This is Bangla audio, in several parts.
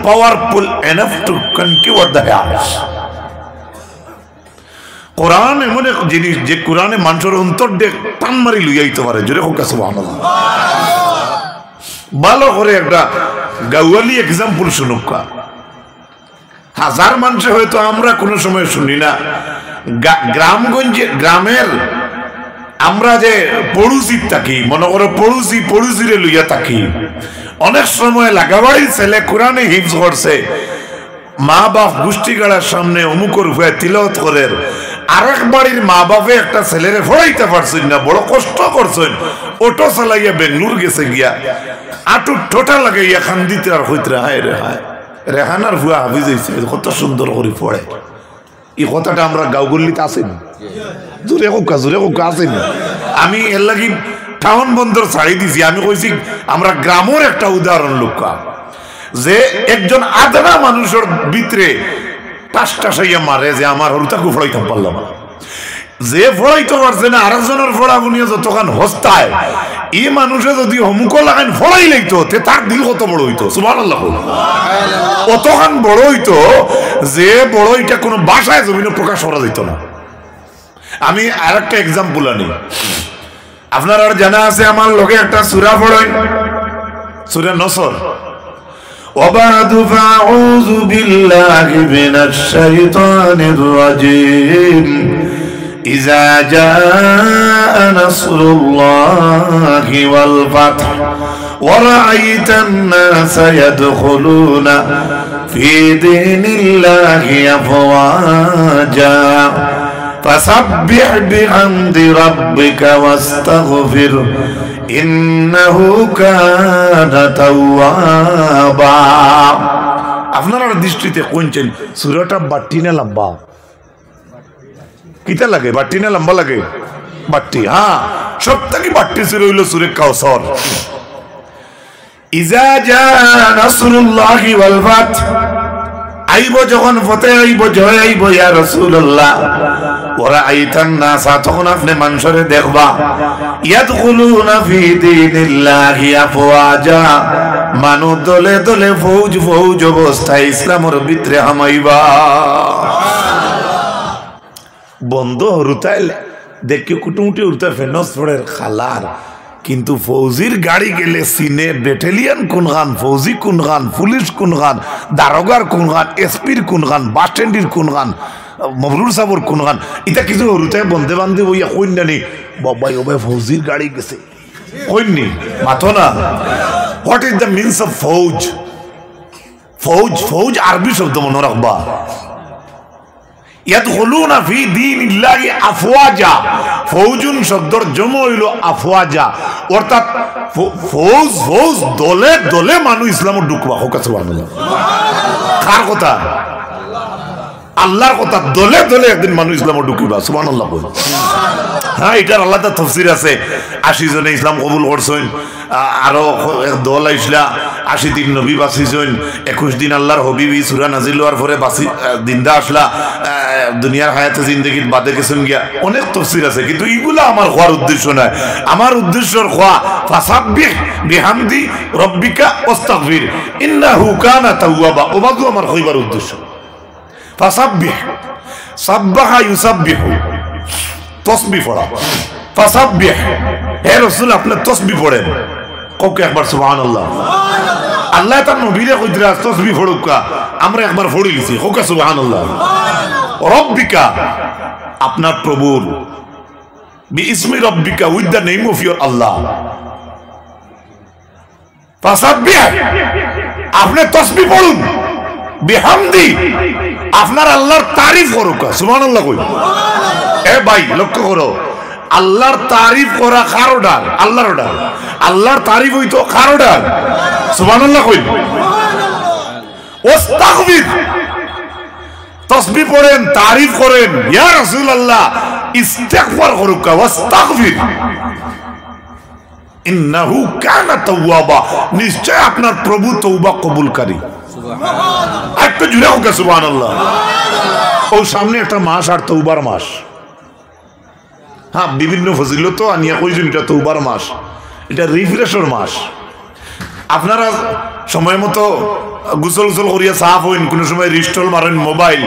powerful enough to conquer the hearts. কোরআন এমন এক জিনিস যে কোরআনে মানুষের অন্তর দিয়ে টান মারি লইয়া দিতে পারে। জোরে হোক সুবহানাল্লাহ। ভালো করে একটা গাওয়ালি এক্সাম্পল শুনুক। হাজার মানুষ হয়তো আমরা কোনো সময় শুনি না, গ্রামগঞ্জে গ্রামের আমরা যে পড়ুসি থাকি, মনে করো পড়ুসিরে লইয়া থাকি, অনেক সময় লাগাবাড়ির ছেলে কোরআনে হিফজ করছে, মা বাপ গোষ্ঠী গাড়ার সামনে অমুকর হয়ে তিলাওয়াত করে, আরেক বাড়ির মা বাপে একটা ছেলেরে ফড়াইতে পারছেন না, বড় কষ্ট করছেন, অটো চালাইয়া বেঙ্গলোর গেছে গিয়া আটু ঠোঁটা লাগাইয়া খান্দিতে আর হইতে হায় রে হায়, রেহানার ভুয়া হাফিজ হয়েছে, কত সুন্দর করে পড়ে। এই কথাটা আমরা গাঁওগল্লিতে আসেন, জোরে কোকা আসেন। আমি এর লাগি টাউন বন্দর ছাড়ি দিছি, আমি কইছি আমরা গ্রামের একটা উদাহরণ লোকা, যে একজন আদনা মানুষের ভিতরে টাসটা সাইয়া মারে যে আমার হরুতাকে ফড়াইতাম পারলাম না, যে ফড়াইতে পারছে না আরেকজনের ফড়া বুনিয়া যতক্ষণ হস্তায়, এই মানুষে যদি হমুক লাগান ফড়াই লাইতো তার দিল কত বড় হইতো, সুবহানাল্লাহ, অতখান বড় হইতো যে বড় এটা কোনো ভাষায় জমিনে প্রকাশ করা যেত না। আমি আর একটা এক্সাম্পল আনি, আপনার আর জানা আছে আমার লগে একটা সূরা পড়েন, সূরা নসর। وبعد فأعوذ بالله من الشيطان الرجيم إذا جاء نصر الله والفتح ورأيت الناس يدخلون في دين الله أفواجا فسبح بحمد ربك واستغفره ইন্নাহু কানা তাওয়াবা। আপনারা দৃষ্টিতে কোনছেন সূরাটা বাট্টি না লম্বা? কিতা লাগে, বাট্টি না লম্বা লাগে? বাট্টি। হ্যাঁ, সবথেকে বাট্টি ছিল হইল সূরা কাউসার। ইজা জা নাসরুল্লাহি ওয়াল ফাত, আইব যখন ফতে আইব, জয় আইব, ইয়া রাসূলুল্লাহ, ওরা আইতান না তখন আপনি মানুষরে দেখবা, ইয়াদখুলুনা ফি দীনিল্লাহি আফওয়াজা, মানুষ দলে দলে ফৌজ ফৌজ অবস্থায় ইসলামের ভিতরে হামাইবা। বন্ধ হরুতাইল দেখি কুটুমুটি উঠতে ফেনস পড়ের খালার, কিন্তু ফৌজির গাড়ি গেলে সিনে ব্যাটালিয়ন কোন গান, ফৌজি কোন গান, পুলিশ কোন গান, দারোগার কোন গান, এসপির কোন গান, বাস স্ট্যান্ডের কোন গান, মবরুর সাবর কোন গান, এটা কিছু হরুতায় বন্ধে বান্ধে বইয়া কইন জানি বাবাই ও ভাই ফৌজির গাড়ি গেছে কইননি মাথো না। What is the means of ফৌজ? ফৌজ, ফৌজ আরবি শব্দ মনে রাখবা। ইয়াদখুলুনা ফি দীনিল্লাহি আফওয়াজা, ফৌজুন শব্দর জমা হইল আফওয়াজা, অর্থাৎ ফৌজ ফৌজ দলে দলে মানুষ ইসলামে ঢুকবা। হোক সুবহানাল্লাহ। কার কথা? আল্লাহর কথা। দলে দলে একদিন মানুষ ইসলামে ঢুকিবা। সুবহানাল্লাহ। হ্যাঁ, এটার আলাদা তাফসীর আছে। ৮০ জনে ইসলাম কবুল করছেন, আরো দল আইসলা, ৮০ দিন নবী বাঁচিছেন, ২১ দিন আল্লাহর হবিবি সূরা নাজিল হওয়ার পরে বাঁচি দিনদা আসলা, দুনিয়ার হায়াতে জিন্দগির বাদে গেছেন গিয়া, অনেক তাফসীর আছে। কিন্তু এইগুলা আমার হওয়ার উদ্দেশ্য নয়। আমার উদ্দেশ্য হওয়া ফাসাব্বিহ বিহামদি রব্বিকা ওয়াস্তাগফির ইন্নাহু কানা তাওয়াবা, ওবাদু আমার হইবার উদ্দেশ্য। ফাসাব্বিহ, সাব্বাহা ইউসাব্বিহু, তসবিহ পড়া। ফাসাব্বিহ, হে রাসূল আপনি তসবিহ পড়েন। কোকে একবার সুবহানাল্লাহ। আল্লাহ তার নবীরে কইরা তসবিহ পড়ুকা, আমরা একবার পড়ি লিছি। কোকে সুবহানাল্লাহ। রব্বিকা, আপনার প্রভুর, বিইসমি রব্বিকা, with the name of your Allah. ফাসাব্বিহ, আপনি তসবিহ পড়ুন। বিহামদি, আপনার আল্লাহর তারিফ করুক। সুবহানাল্লাহ কই। এ ভাই লক্ষ্য করো, আল্লাহর তারিফ করা কার অর্ডার? আল্লাহর অর্ডার। আল্লাহর তারিফ হইতো কার অর্ডার? সুবহানাল্লাহ কই। ওয়াস্তাগফির, তাসবিহ পড়েন, তারিফ করেন, ইয়া রাসূলুল্লাহ ইস্তিগফার করুক। ওয়াস্তাগফির ইন্নাহু কানা তাওয়াবা, নিশ্চয় আপনার প্রভু তওবা কবুলকারী। সুবহানাল্লাহ। একটু জুড়ে হোক সুবহানাল্লাহ। ও সামনে একটা মাস, আর তওবার মাস। হ্যাঁ, বিভিন্ন ফজিলত আনিয়া কইছেন এটা তওবার মাস, এটা রিফ্রেশর মাস। আপনারা সময় মতো গোসল গোসল করিয়া সাফ হইন, কোনো সময় রিস্টল মারেন মোবাইল,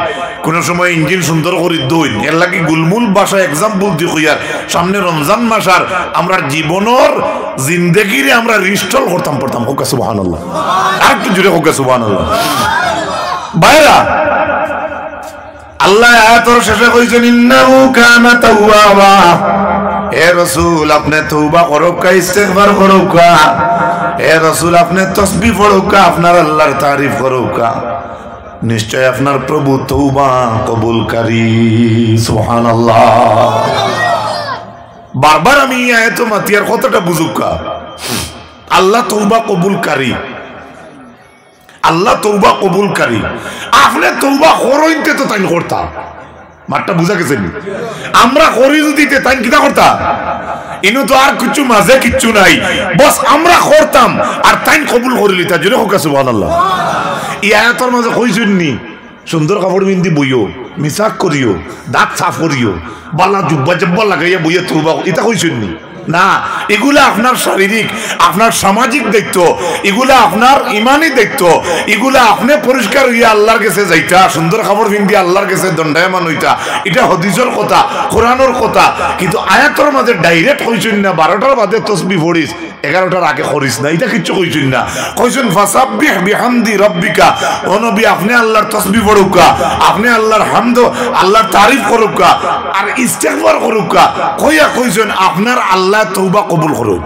কোনো সময় ইঞ্জিন সুন্দর করে দইন, এর লাগি গুলমুল বাসা এক্সাম্পল দি কইয়ার সামনে রমজান মাস আর আমরা জীবনের জিন্দেগিরে আমরা রিস্টল করতাম পড়তাম। হোক সুবহানাল্লাহ, আর একটু জুড়ে হোক সুবহানাল্লাহ। ভাইরা আল্লাহ আয়াতের শেষে কইছেন ইন্নাহু কানা তাওয়াবা, হে রাসূল আপনি তওবা করুকা, ইস্তিগফার করুকা, হে রাসূল আপনি তাসবিহ পড়ুকা, আপনার আল্লাহর তারিফ করুকা, নিশ্চয় আপনার প্রভু তওবা কবুলকারী। সুবহানাল্লাহ। বারবার আমি আয়াত মাতিয়ার কতটা বুঝুকা, আল্লাহ তওবা কবুলকারী, আল্লাহ তওবা কবুলকারী। আপনি তওবা করইতে তো তাই করতা, মাঠটা বুঝা গেছে নি? আমরা করি যদি তাই কিটা করতা, ইনো তো আর কিছু মাঝে কিচ্ছু নাই, বস আমরা করতাম আর তাই কবুল করে লিতা। জোরে হোক সুবহানাল্লাহ। এই আয়াতের মাঝে কইছেন নি সুন্দর কাপড় বিন্দি বইও, মিসাক করিও, দাঁত সাফ করিও, বালা জুব্বা জব্বা লাগাইয়া বইয়া তওবা, এটা কইছেন নি? না, এগুলা আপনার শারীরিক, আপনার সামাজিক দায়িত্ব, এগুলা আপনার ইমানি দায়িত্ব, এগুলা আপনি পরিষ্কার হইয়া আল্লাহর কাছে যাইতা, সুন্দর খাবার পিন্দি আল্লাহর কাছে দণ্ডায়মান হইতা, এটা হাদিসের কথা, কোরআনের কথা। কিন্তু আয়াতের মাঝে ডাইরেক্ট কইছেন না 12টার বাদে তাসবিহ পড়িস, 11টার আগে করিস না, এটা কিচ্ছু কইছেন না। কইছেন ফাসাব্বিহ বিহামদি রাব্বিকা, ও নবী আপনি আল্লাহর তাসবিহ পড়ুকা, আপনি আল্লাহর হামদ, আল্লাহর তারিফ করুকা আর ইস্তিগফার করুকা। কইয়া কইছেন আপনার আল্লাহ তওবা কবুল করুন।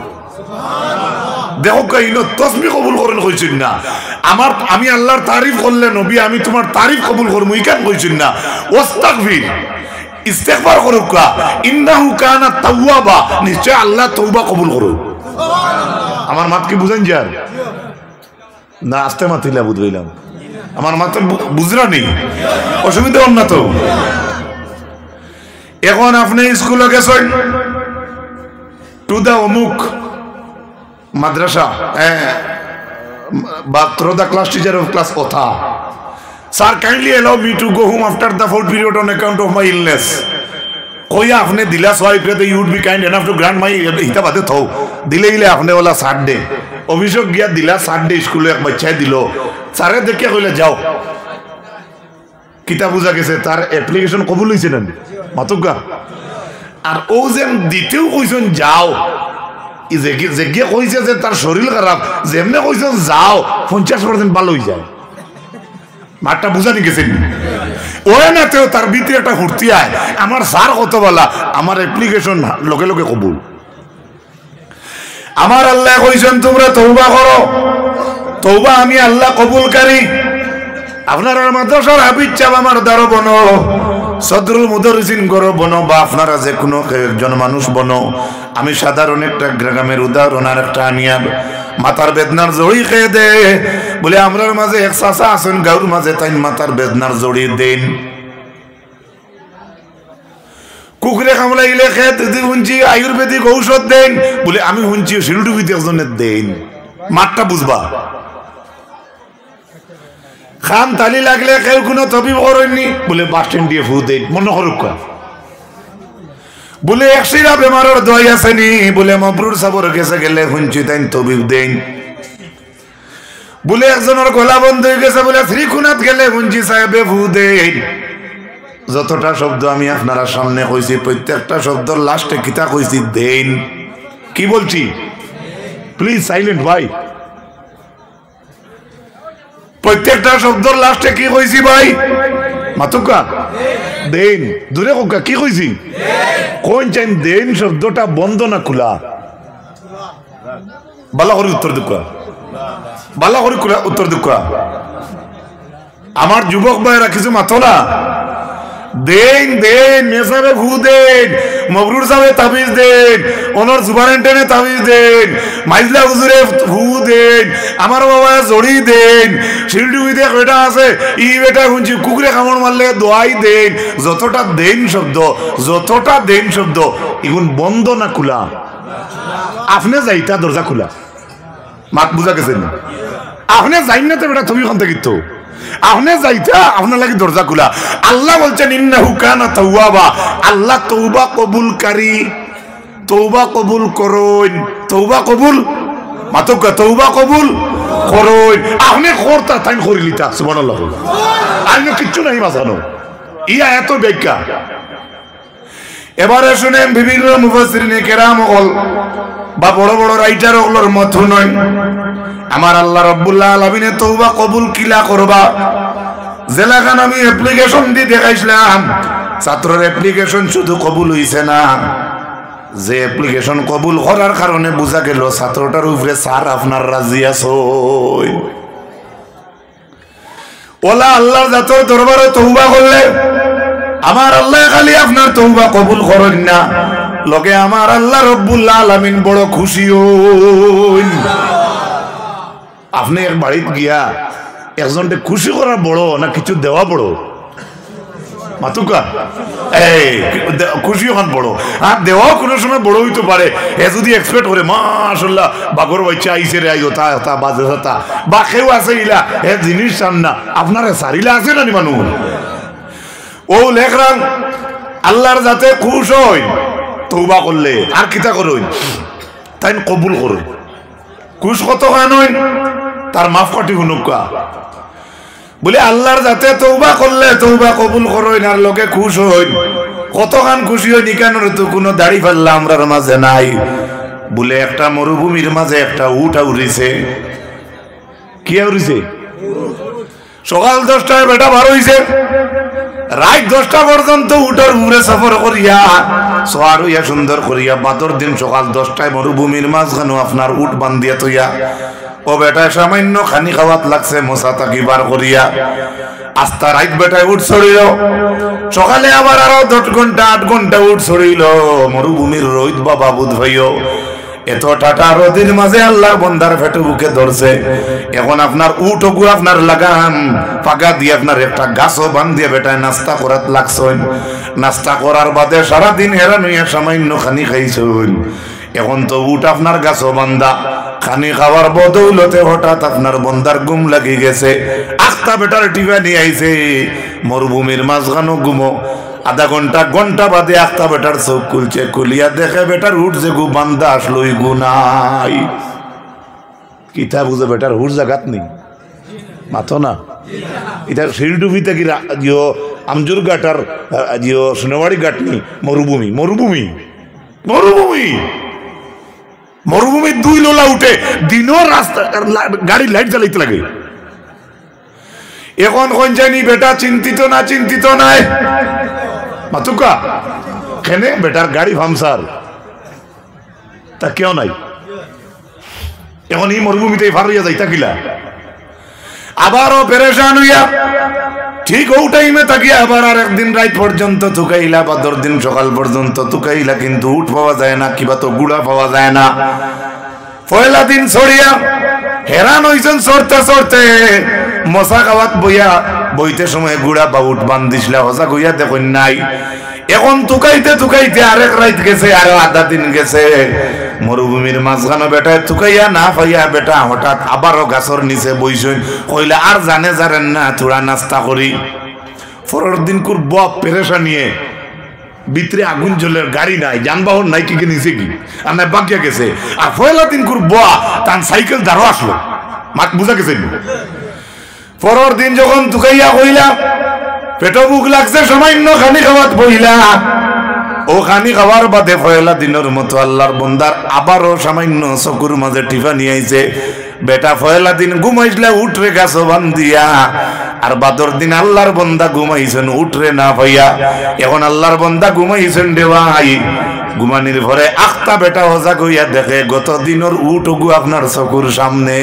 দেখো কাইনো তাসবিহ কবুল করেন কইছেন না, আমার আমি আল্লাহর তারিফ করলে নবী আমি তোমার তারিফ কবুল করব, ইকান কইছেন না। ওয়াস্তাগফির, ইস্তিগফার করুকা, ইন্নাহু কানা তাওয়াবা, নিশ্চয় আল্লাহ তওবা কবুল করুন। আমার মাত কি বুঝেন যার না? আস্তে মাতিলা বুঝলাম, আমার মাত্র বুঝরা নেই, অসুবিধা হন না তো। এখন আপনি স্কুলে গেছেন টু দা অমুক মাদ্রাসা, বা through the class teacher of class Otha, sir kindly allow me to go home after the full period on account of my illness. কইয়া আপনি দিলা সবাই প্রেতে you would be kind enough to grant my হিতা বাদে থও দিলে গেলে আপনি ওলা সানডে অভিযোগ গিয়া দিলা সানডে স্কুলে এক বাচ্চাই দিল, স্যারে দেখে কইলে যাও, কিতা বুঝা গেছে তার অ্যাপ্লিকেশন কবুল হইছে না মাতুকা। আর ও যেন দ্বিতীয় কইছেন যাও, যে গিয়ে কইছে যে তার শরীর খারাপ, যেমনে কইছেন যাও 50% ভালো হয়ে যায়। মাঠটা বুঝানি গেছেন ওরা না, তেও তার ভিতরে একটা ফুর্তি আয়, আমার স্যার কত বলা, আমার অ্যাপ্লিকেশন লগে লগে কবুল। আমার আল্লাহ কইছেন তোমরা তওবা করো, তওবা আমি আল্লাহ কবুলকারী। আপনারা মাদ্রাসার হাফিজ সাহেব আমার দ্বারা বনো, সদরুল মুদাররিসিন করো বনো, বা আপনারা যে কোনো একজন মানুষ বনো। আমি সাধারণ একটা গ্রামের উদাহরণ আর একটা আনিয়া, মাথার বেদনার জড়ি খেয়ে দে বলে আমরার মাঝে এক চাচা আছেন গাঁর মাঝে, তাই মাথার বেদনার জড়ি দেন, কুকুরে কামড়াইলে খেয়ে দিদি শুনছি আয়ুর্বেদিক ঔষধ দেন বলে আমি শুনছি শিলডুবিতে একজনের দেন। মাঠটা বুঝবা, খান তালি লাগলে কেউ কোনো তবিব করেননি বলে বাস স্ট্যান্ড দিয়ে ফু দেন, মনে করুক বলে একশিরা বেমারের দোয়াই আসেনি বলে মবরুর সাবর গেছে গেলে শুনছি তাই তবিব দেন, বলে একজনের গলা বন্ধ হয়ে গেছে বলে শ্রীকুনাথ গেলে শুনছি সাহেবে ফু দেন। যতটা শব্দ আমি আপনারা সামনে কইছি প্রত্যেকটা শব্দর লাস্টে কিতা কইছি দেন। কি বলছি প্লিজ সাইলেন্ট ভাই, প্রত্যেকটা শব্দর লাস্টে কি কইছি ভাই? মাতুকা দেন, দূরে কোকা কি কইছি? কোন চাই দেন শব্দটা বন্ধ না খোলা? বালা করে উত্তর দুকা, বালা করে উত্তর দুকা। আমার যুবক ভাইরা কিছু মাতো না, দেন দেন, মেসাবে ফু দেন, মবরুর সাহেব তাবিজ দেন, ওনার সুপারিনটেন্ডে তাবিজ দেন, মাইজলা হুজুরে ফু দেন, আমার বাবা জড়ি দেন, শিলডুবিতে কয়টা আছে ই বেটা শুনছি কুকুরে কামড় মারলে দোয়াই দেন। যতটা দেন শব্দ, যতটা দেন শব্দ এগুন বন্ধ না খোলা? আপনি যাইতা দরজা খোলা, মাত বুঝা গেছেন? আপনি যাই না তো বেটা তুমি কোন থেকে তো আপনি যাইতা আপনার লাগে দরজা খোলা। আল্লাহ বলছেন ইন্নাহু কানা তাওয়াবা, আল্লাহ তওবা কবুলকারী। তওবা কবুল করুন, তওবা কবুল, মাতকা তওবা কবুল করুন আপনি করতা তাই করিলিতা সুবহানাল্লাহ আমি কিচ্ছু নাই মাসানো ইয়া এত ব্যাখ্যা এবারে শুনেন বিভিন্ন মুফাসসিরিনে কেরাম হল বা বড় বড় রাইটার হলর মত নয় আমার আল্লাহ রাব্বুল আলামিনে তওবা কবুল কিলা করবা জেলাখান আমি অ্যাপ্লিকেশন দিয়ে দেখাইছিলাম ছাত্রের অ্যাপ্লিকেশন শুধু কবুল হইছে না যে অ্যাপ্লিকেশন কবুল করার কারণে বোঝা গেল ছাত্রটার উপরে স্যার আপনার রাজি আছেন ওলা আল্লাহর জাতের দরবারে তওবা করলে আমার আল্লাহ খালি আপনার তওবা কবুল করেন না লগে আমার আল্লাহ রাব্বুল আলামিন বড় খুশি হন আপনি এক বাড়িতে গিয়া একজনকে খুশি করা বড় না কিছু দেওয়া বড় মাতুকা এই খুশি হন বড় আর দেওয়াও কোনো সময় বড় হইতে পারে এ যদি এক্সপেক্ট করে মাশাআল্লাহ বাগর বাচ্চা আইছে রে আইও তা বাজে তা বা কেউ আছে ইলা এ জিনিস চান না আপনার সারিলা আছে না মানুষ ও লেখরান আল্লাহর যাতে খুশ হই তওবা করলে আর কিতা করুন তাই কবুল করুন খুশ কত খান হইন তার মাফ কাটি হুনুকা বলে আল্লাহর যাতে তওবা করলে তওবা কবুল করুন আর লোকে খুশ হইন কতখান খুশি হই নিকানোর তো কোনো দাড়ি পাল্লা আমরার মাঝে নাই বলে একটা মরুভূমির মাঝে একটা উট উড়িছে কি উড়িছে সকাল 10টায় বেটা বার হইছে রাত 10টা পর্যন্ত উটার উপরে সফর করিয়া সোয়ার হইয়া সুন্দর করিয়া বাদর দিন সকাল 10টায় মরুভূমির মাঝখানে আপনার উট বান্ধিয়া তৈয়া ও বেটা সামান্য খানি খাওয়াত লাগছে মশা তাকি বার করিয়া আস্তা রাত বেটায় উঠ ছড়িল সকালে আবার আরো 10 ঘন্টা 8 ঘন্টা উঠ ছড়িল মরুভূমির রোদ বাবা বুধ ভাইও এত টাটা রোদের মাঝে আল্লাহ বন্দার ফেটে বুকে ধরছে এখন আপনার উটগু আপনার লাগান পাকা দিয়ে আপনার একটা গাছও বান্ধিয়ে বেটায় নাস্তা করাত লাগছেন নাস্তা করার বাদে সারাদিন হেরান হইয়া সামান্য খানি খাইছেন এখন তো উট আপনার গাছও বান্ধা খানি খাওয়ার বদৌলতে হঠাৎ আপনার বন্দার ঘুম লাগি গেছে আস্তা বেটার টিপা নিয়ে আইছে মরুভূমির মাঝখানো ঘুমো আধা ঘন্টা বাদে আস্তা বেটার চোখ খুলছে খুলিয়া দেখে বেটার উঠ যে গু বান্ধা আসলো গু নাই কিতা বুঝে বেটার হুট জাগাত নেই মাথো না এটা শিলডুবিতে কি জিও আমজুর ঘাটার জিও সোনাবাড়ি ঘাট নেই মরুভূমি মরুভূমি মরুভূমি মরুভূমির 2 লোলা উঠে দিনও রাস্তা গাড়ি লাইট জ্বালাইতে লাগে এখন কোন জানি বেটা চিন্তিত নাই মাতুকা কেনে বেটার গাড়ি ভামসার তা কেউ নাই এখন এই মরুভূমিতে ফার হইয়া যাইতা কিলা আবারও পেরেশান হইয়া ঠিক ও টাইমে তাকিয়া আবার আর একদিন রাত পর্যন্ত তুকাইলা বা 10 দিন সকাল পর্যন্ত তুকাইলা কিন্তু উঠ পাওয়া যায় না কিবা তো গুড়া পাওয়া যায় না পয়লা দিন ছড়িয়া হেরান হইছেন সরতে মশা খাওয়াত বইতে সময় গুড়া বা উঠ বান্ধিসলা হসা গইয়া দেখুন নাই এখন তুকাইতে আরেক রাত গেছে আর আধা দিন গেছে মরুভূমির মাঝখানে বেটায় তুকাইয়া না পাইয়া বেটা হঠাৎ আবারও গাছর নিচে বইছেন কইলা আর জানেন না থোড়া নাস্তা করি পরের দিন কুর বপ পেরেশা নিয়ে ভিতরে আগুন জ্বলের গাড়ি নাই যানবাহন নাই কি নিচে কি আর নাই বাকিয়া গেছে আর পয়লা দিন কুর বয়া তার সাইকেল দাঁড়ো আসলো মাঠ বুঝা গেছে পরের দিন যখন তুকাইয়া কইলা পেটো বুক লাগছে সামান্য খানি খাওয়াত বইলা ও খানি খাওয়ার বাদে পয়লা দিনের মতো আল্লাহর বন্দার আবারও সামান্য চকুর মাঝে টিফা নিয়ে আইছে বেটা পয়লা দিন ঘুমাইছিলা উঠরে গাছ বান্ধিয়া আর বাদর দিন আল্লাহর বন্দা ঘুমাইছেন উঠরে না পাইয়া এখন আল্লাহর বন্দা ঘুমাইছেন রে ভাই ঘুমানির পরে আখতা বেটা হজা কইয়া দেখে গত দিনের উঠগু আপনার চকুর সামনে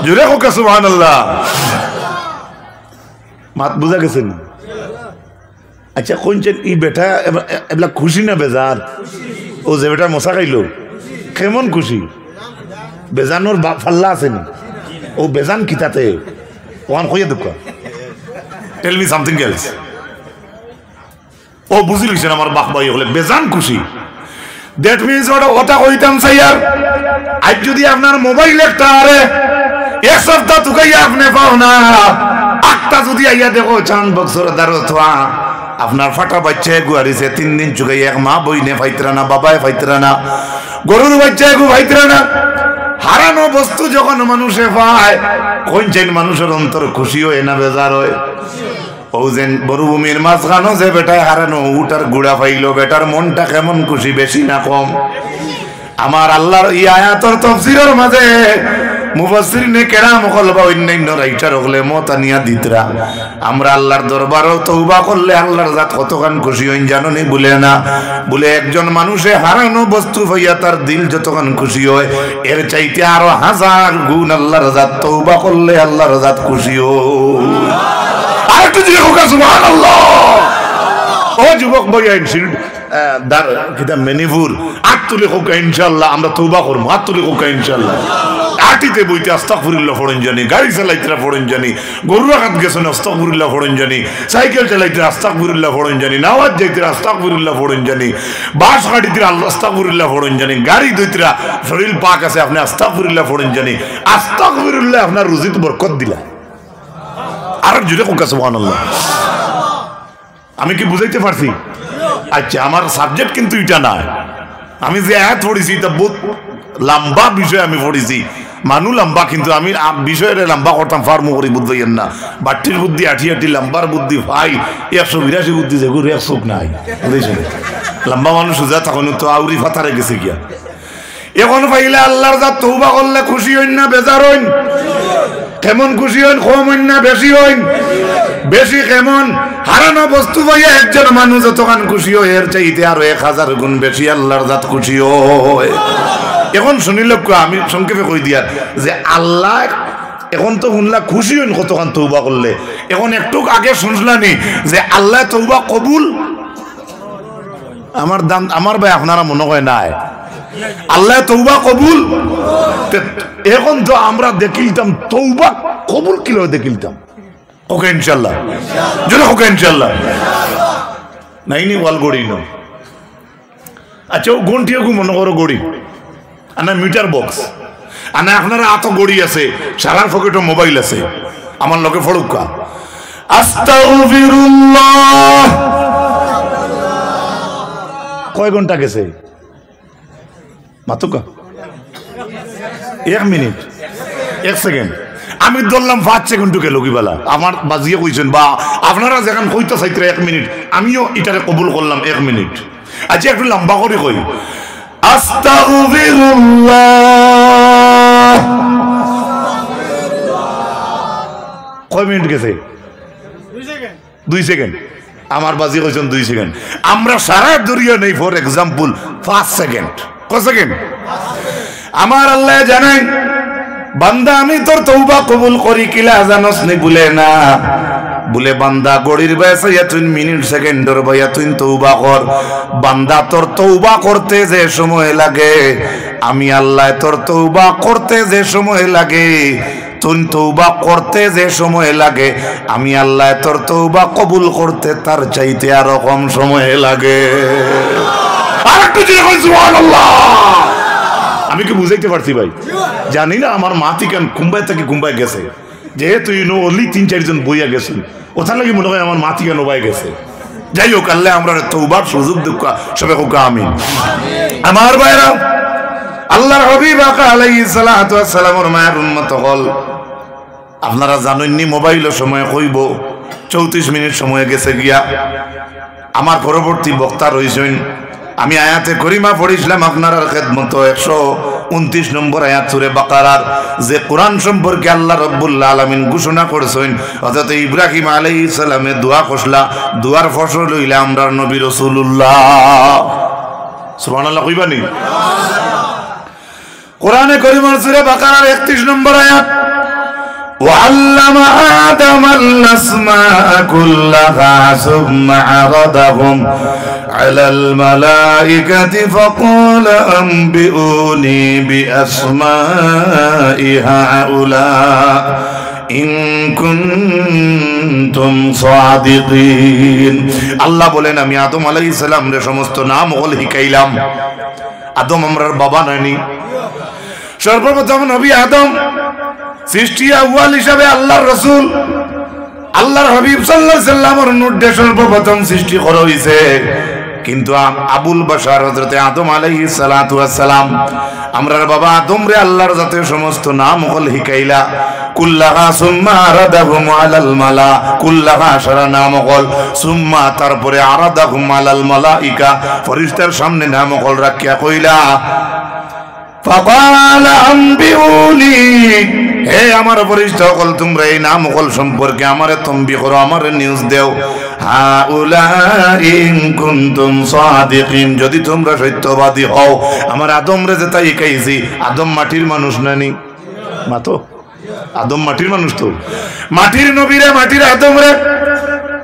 জোরে হোক সুবহানাল্লাহ মাত বুঝা গেছেন আচ্ছা কোনছেন ই বেটা এবলা খুশি না বেজার ও যে বেটা মশা খাইলো কেমন খুশি বেজানোর ফাল্লা আছে নি ও বেজান কিতাতে ওখান কইয়া দুঃখ টেল মি সামথিং এলস ও বুঝি লিখছেন আমার বাপ ভাই হলে বেজান খুশি দ্যাট মিনস ওটা কইতাম স্যার আজ যদি আপনার মোবাইল একটা আরে এক সপ্তাহ তুকাইয়া আপনি পাও না আটটা যদি আইয়া দেখো চান বক্সর দারো থা আপনার ফাটা বাচ্চা গুয়ারিছে 3 দিন চুকাইয়া এক মা বইনে ফাইতরা না বাবায় ফাইতরা না গরুর বাচ্চা গু ফাইতরা না হারানো বস্তু যখন মানুষে পায় কোন চাই মানুষের অন্তর খুশি হয় না বেজার হয়? ও যে মরুভূমির মাঝখানো যে বেটায় হারানো উটার গুড়া পাইল, বেটার মনটা কেমন খুশি, বেশি না কম? আমার আল্লাহর এই আয়াতের তাফসীরের মাঝে মুফাসসিরিনে কেরাম হল বা অন্যান্য রাইটার হলে মতানিয়া দিতরা আমরা আল্লাহর দরবারে তওবা করলে আল্লাহর জাত কতখান খুশি হইন জানোনি? বলে না, বলে একজন মানুষে হারানো বস্তু পাইয়া তার দিল যতখান খুশি হয় এর চাইতে আরো 1000 গুণ আল্লাহর জাত তওবা করলে আল্লাহর জাত খুশি হয়। আর একটু জোরে হোক সুবহানাল্লাহ। ও যুবক ভাইয়া দার কিতা মেনিপুর আত্তুলি হোক ইনশাআল্লাহ, আমরা তওবা করব। আত্তুলি হোক ইনশাআল্লাহ। আটিতে বইতে আস্তাগফিরুল্লাহ পড়েন জানি, গাড়ি চালাইতে পড়েন জানি, গরু রাখাত গেছেন আস্তাগফিরুল্লাহ পড়েন জানি, সাইকেল চালাইতে আস্তাগফিরুল্লাহ পড়েন জানি, নাওয়াজ যাইতে আস্তাগফিরুল্লাহ পড়েন জানি, বাস গাড়িতে আস্তাগফিরুল্লাহ পড়েন জানি, গাড়ি দইতরা শরীর পাক আছে আপনি আস্তাগফিরুল্লাহ পড়েন জানি। আস্তাগফিরুল্লাহ আপনার রুজিত বরকত দিলা। আর জুড়ে কোকা সুবহানাল্লাহ। আমি কি বুঝাইতে পারছি? আচ্ছা, আমার সাবজেক্ট কিন্তু এটা না। আমি যে আয়াত পড়েছি তা বহুত লম্বা বিষয় আমি পড়েছি, মানু লম্বা, কিন্তু আমি বিষয়ের লম্বা করতাম ফার্মু করি বুঝবেন না। বাট্টির বুদ্ধি আঠি আঠি, লম্বার বুদ্ধি ভাই 182 বুদ্ধি যেগুলো 100 নাই বুঝেছেন। লম্বা মানুষ সোজা তখন তো আউরি ফাতারে গেছে গিয়া। এখন পাইলে আল্লাহর যা তওবা করলে খুশি হইন না বেজার হইন? কেমন খুশি হইন? কম হইন না বেশি হইন? বেশি কেমন? হারানো বস্তু পাইয়া একজন মানুষ যতখান খুশি হয় এর চাইতে আরো 1000 গুণ বেশি আল্লাহর জাত খুশি হয়। এখন শুনিল আমি সংক্ষেপে কই দিয়া যে আল্লাহ এখন তো শুনলা খুশি হইন কতখান তওবা করলে। এখন একটু আগে শুনলানি যে আল্লাহ তওবা কবুল আমার ভাই আপনারা মনে হয় নাই আল্লাহ তওবা কবুল। এখন তো আমরা দেখিলতাম তওবা কবুল কিলো দেখিলতাম। ওকে ইনশাআল্লাহ, যদি ওকে ইনশাআল্লাহ নাই নি ওয়াল গড়ি ন। আচ্ছা, ও গন্টিও মনে করো গড়ি আনা মিটার বক্স আনা আপনারা আত গড়ি আছে, সারার পকেটে মোবাইল আছে, আমার লোকে ফড়ুকা আস্তাগফিরুল্লাহ কয় ঘন্টা গেছে? মাতুকা 1 মিনিট 1 সেকেন্ড। আমি ধরলাম 5 সেকেন্ড ঢুকে লগিবেলা আমার বাজিয়ে কইছেন, বা আপনারা যেখান কইতে চাইতে 1 মিনিট, আমিও এটারে কবুল করলাম 1 মিনিট। আচ্ছা, একটু লম্বা করে কই আস্তাগফিরুল্লাহ। কয় মিনিট গেছে? 2 সেকেন্ড। আমার বাজি কইছেন 2 সেকেন্ড। আমরা সারা দরিয়া নেই ফর এক্সাম্পল 5 সেকেন্ড। কয় সেকেন্ড? আমার আল্লাহ জানেন বান্দা আমি তোর তওবা কবুল করি কিলা জানোস নি? বলে না, বলে বান্দা গড়ির বয়সে তুই মিনিট সেকেন্ডের বয়া তুই তওবা কর। বান্দা তোর তওবা করতে যে সময় লাগে আমি আল্লাহ তোর তওবা করতে যে সময় লাগে, তুই তওবা করতে যে সময় লাগে আমি আল্লাহ তোর তওবা কবুল করতে তার চাইতে আরো কম সময় লাগে। আরেকটু জোরে কই সুবহানাল্লাহ। আমি কি বুঝাইতে পারছি ভাই? জানি না আমার মাতি কেন কুম্বাই থেকে কুম্বাই গেছে, যেহেতু অলি 3-4 জন বইয়া গেছেন, ওখান লাগে মনে হয় আমার মাতি কেন নবাই গেছে। যাই হোক, আল্লাহ আমরা তওবার সুযোগ দুঃখ সবাই হোক আমিন। আমার ভাইরা, আল্লাহর হাবিব আলাইহিস সালাতু ওয়াস সালামের মায়ের উম্মত হল। আপনারা জানেননি মোবাইলের সময় কইব 34 মিনিট সময় গেছে গিয়া। আমার পরবর্তী বক্তা রইছেন, আমি আয়াতে করিমা পড়িছিলাম আপনার খেদমত 129 নম্বর আয়াত সূরা বাকারার, যে কোরআন সম্পর্কে আল্লাহ রাব্বুল আলামিন ঘোষণা করেছেন হযরত ইব্রাহিম আলাইহিস সালামে দোয়া করলা, দোয়ার ফসল হইলা আমরার নবী রাসূলুল্লাহ। সুবহানাল্লাহ কইবানি? কোরআনে করিমার সূরা বাকারার 31 নম্বর আয়াত, وعلم آدم الأسماء كلها ثم عرضهم على الملائكة فقال أنبئوني بأسماء هؤلاء إن كنتم صادقين। আল্লাহ বলেন আমি আদম আলাইহিস সালাম এর সমস্ত নাম ওল হিকাইলাম। আদম আমরার বাবা নানি, সর্বপ্রথম নবী আদম সৃষ্টি আউয়াল হিসাবে আল্লাহর রাসূল আল্লাহর হাবিব সাল্লাল্লাহু আলাইহি সাল্লামের নির্দেশ সর্বপ্রথম সৃষ্টি করা হইছে। কিন্তু আবুল বাশার হযরতে আদম আলাইহিস সালাতু ওয়াস সালাম আমরার বাবা আদম রে আল্লাহর জাতে সমস্ত নাম হল হিকাইলা কুল্লাহা সুম্মা আরাদাহুম আলাল মালা কুল্লাহা সারা নাম হল সুম্মা তারপরে আরাদাহুম আলাল মালাইকা ফেরেশতার সামনে নাম হল রাখিয়া কইলা فقال أنبئوني হে আমার ফেরেশতা সকল তোমরা এই নাম সকল সম্পর্কে আমারে তম্বি করো আমারে নিউজ দেও হাউলা ইন কুনতুম সাদিকিন যদি তোমরা সত্যবাদী হও আমার আদম রে যে তাই কইছি আদম মাটির মানুষ নানি মাতো আদম মাটির মানুষ তো মাটির নবী রে মাটির আদম রে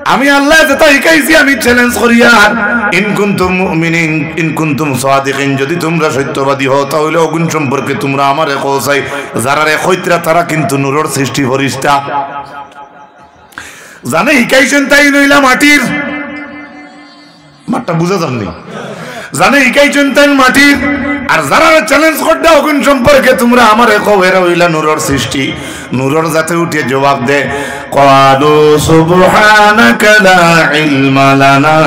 আমি আল্লাহ যেটা শিখাইছি আমি চ্যালেঞ্জ করি আর ইন কুনতুম মুমিনিন ইন কুনতুম সাদিকিন যদি তোমরা সত্যবাদী হও তাহলে অগুণ সম্পর্কে তোমরা আমারে কওসাই যারারে কইতরা তারা কিন্তু নূরের সৃষ্টি ফেরেশতা জানে শিখাইছেন তাই নইলা মাটির মাঠটা বুঝা যাননি জানে শিখাইছেন তাই মাটির আর যারা চ্যালেঞ্জ করতে অগুণ সম্পর্কে তোমরা আমারে কও এরা হইলা নূরের সৃষ্টি নূরের জাতে উঠে জবাব দে ক্বালু সুবহানাকা লা ইলমা লানা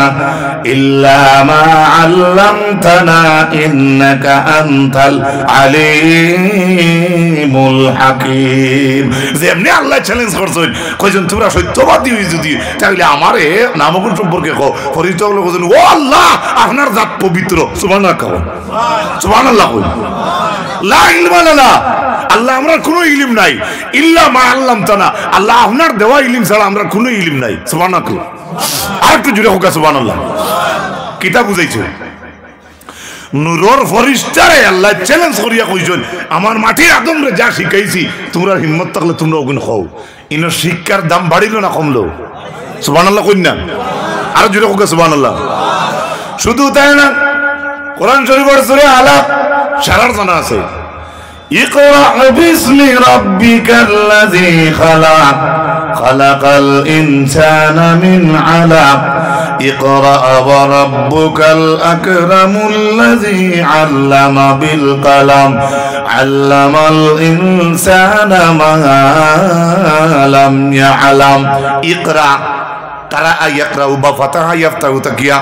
ইল্লা মা আল্লামতানা ইন্নাকা আনতাল আলিমুল হাকীম যেমনি আল্লাহ চ্যালেঞ্জ করছেন কইছেন তোমরা সত্যবাদী হই যদি তাহলে আমারে নামগুণ সম্পর্কে কও ফরিস্তা হলো কইছেন ও আল্লাহ আপনার জাত পবিত্র সুবহানাল্লাহ কও সুবহানাল্লাহ কই লা ইলমা লানা আল্লাহ আমরা কোনো ইলম নাই ইল্লা মা আল্লামতানা আল্লাহ আপনার দেওয়া ইলম ছাড়া আমরা কোনো ইলম নাই সুবহানাল্লাহ আর একটু জুড়ে হোক সুবহানাল্লাহ কিতাব বুঝাইছে নূরের ফেরেশতারে আল্লাহ চ্যালেঞ্জ করিয়া কইছেন আমার মাটির আদম রে যা শিখাইছি তোমরা হিম্মত থাকলে তোমরা ওগুন খাও ইনো শিক্ষার দাম বাড়িল না কমলো সুবহানাল্লাহ কই না আর জুড়ে হোক সুবহানাল্লাহ শুধু তাই না কোরআন শরীফের সূরা আলাপ সারার জানা আছে ইকরা বিসমি রাব্বিকাল লাযী খালাক খালাকাল ইনসানা মিন আলাক ইকরা ওয়া রাব্বুকাল আকরামুল লাযী আল্লামা বিল কলম আল্লামাল ইনসানা মা লাম ইয়ালাম ইকরা কারা ইয়াকরাউ বা ফাতাহা ইয়াফতাহু তাকিয়া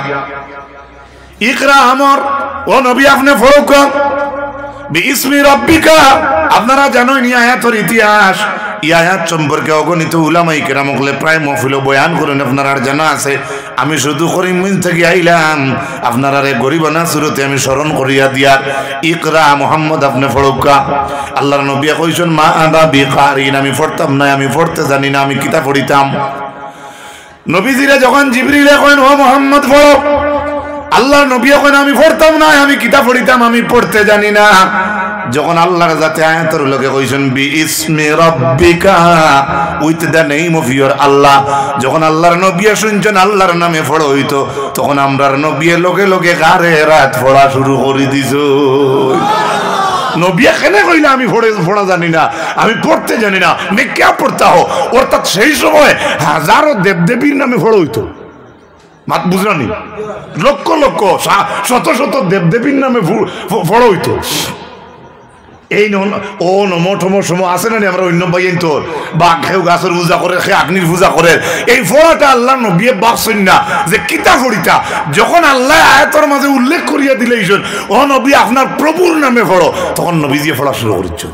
ইকরা আমর ও নবী আপনি পড়ুক বিইসমি রাব্বিকা আপনারা জানেন এই আয়াতের ইতিহাস এই আয়াত সম্পর্কে অগণিত উলামায়ে কেরাম হলে প্রায় মাহফিলে বয়ান করেন আপনারা জানা আছে আমি শুধু করিমগঞ্জ থেকে আইলাম আপনারা রে গরিবানা সুরতে আমি স্মরণ করিয়া দিয়ার ইকরা মুহাম্মদ আপনি পড়ুক আল্লাহর নবী কইছেন মা আনা বিকারিন আমি পড়তাম না আমি পড়তে জানি না আমি কিতাব পড়িতাম নবীজিরা যখন জিবরিল কইন ও মুহাম্মদ পড়ো আল্লাহর নবী কইন আমি পড়তাম না আমি কিতাব পড়িতাম আমি পড়তে জানি না যখন আল্লাহর জাতে আয়াতের লগে কইছেন বিইসমি রাব্বিকা with the name of your Allah যখন আল্লাহর নবী শুনছেন আল্লাহর নামে পড়ো হইতো তখন আমরার নবী লগে লগে গারে রাত পড়া শুরু করে দিছো নবী কেনে কইলা আমি পড়া জানি না আমি পড়তে জানি না আমি কে পড়তা হো অর্থাৎ সেই সময় হাজারো দেবদেবীর নামে পড়ো হইতো মাত বুঝলানি লক্ষ লক্ষ শত শত দেবদেবীর নামে পড়ো হইতো এই ও নমঠমর সময় আছে না আমরা অন্য বাইন তোর বা খেউ গাছের পূজা করে সে আগ্নির পূজা করে এই ফোড়াটা আল্লাহ নবিয়ে বাকছেন না যে কিতা ফড়িতা যখন আল্লাহ আয়াতের মাঝে উল্লেখ করিয়া দিলেইছেন ও নবী আপনার প্রভুর নামে পড়ো তখন নবী দিয়ে পড়া শুরু করেছেন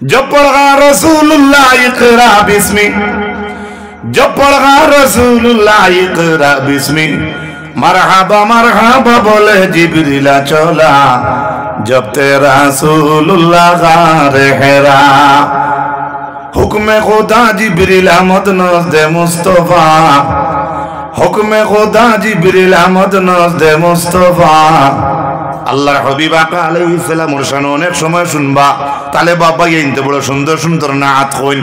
जब पढ़ा रसूलुल्लाह इक़रा बिस्मी जब पढ़ा रसूलुल्लाह इक़रा बिस्मी मरहबा मरहबा बोले जिब्रील चला जब तेरा रसूलुल्लाह गारे हेरा हुक्म खुदा जिब्रील आमद नज़्द मुस्तफा हुक्म खुदा जिब्रील आमद नज़्द मुस्तफा আল্লাহর হাবিব আকা আলাইহিস সালাম ওরশান অনেক সময় শুনবা তালে বাবা ইনতে বড় সুন্দর সুন্দর নাত কইন